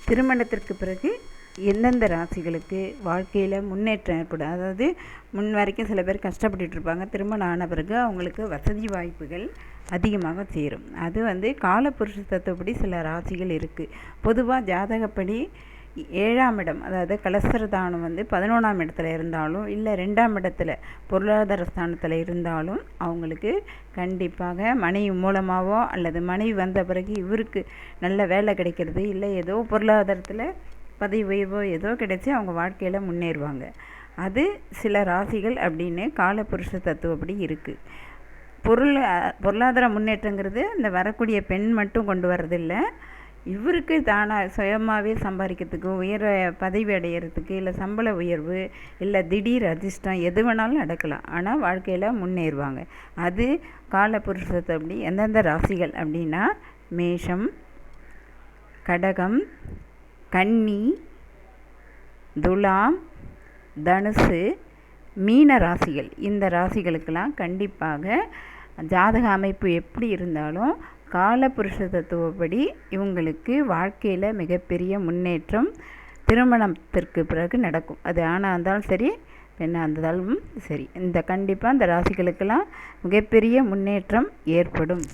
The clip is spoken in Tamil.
திருமணத்திற்கு பிறகு எந்தெந்த ராசிகளுக்கு வாழ்க்கையில் முன்னேற்றம் ஏற்படும். அதாவது முன் வரைக்கும் சில பேர் கஷ்டப்பட்டுட்டு இருப்பாங்க. திருமணம் ஆன பிறகு அவங்களுக்கு வசதி வாய்ப்புகள் அதிகமாக சேரும். அது காலபுருஷ தத்துவப்படி சில ராசிகள் இருக்குது. பொதுவாக ஜாதகப்படி 7ஆம் இடம், அதாவது கலஸ்திரதானம் 11ஆம் இடத்துல இருந்தாலும் இல்லை 2ஆம் இடத்துல பொருளாதார ஸ்தானத்தில் இருந்தாலும் அவங்களுக்கு கண்டிப்பாக மனைவி மூலமாகவோ அல்லது மனைவி வந்த பிறகு இவருக்கு நல்ல வேலை கிடைக்கிறது, இல்லை ஏதோ பொருளாதாரத்தில் பதவி உயர்வோ ஏதோ கிடைச்சி அவங்க வாழ்க்கையில் முன்னேறுவாங்க. அது சில ராசிகள் அப்படின்னு காலபுருஷ தத்துவப்படி இருக்குது. பொருளாதார முன்னேற்றங்கிறது இந்த வரக்கூடிய பெண் மட்டும் கொண்டு வர்றதில்லை. இவருக்கு தானாக சுயமாகவே சம்பாதிக்கிறதுக்கு, உயர பதவி அடையிறதுக்கு, இல்லை சம்பள உயர்வு, இல்லை திடீர் அதிர்ஷ்டம் எது வேணாலும் நடக்கலாம். ஆனால் வாழ்க்கையில் முன்னேறுவாங்க. அது காலபுருஷத்தை அப்படி எந்தெந்த ராசிகள் அப்படின்னா மேஷம், கடகம், கன்னி, துலாம், தனுசு, மீன ராசிகள். இந்த ராசிகளுக்கெல்லாம் கண்டிப்பாக ஜாதக அமைப்பு எப்படி இருந்தாலும் காலபுருஷ தத்துவப்படி இவங்களுக்கு வாழ்க்கையில் மிகப்பெரிய முன்னேற்றம் திருமணத்திற்கு பிறகு நடக்கும். அது ஆணாக இருந்தாலும் சரி, பெண்ணாக இருந்தாலும் சரி, கண்டிப்பாக இந்த ராசிகளுக்கெல்லாம் மிகப்பெரிய முன்னேற்றம் ஏற்படும்.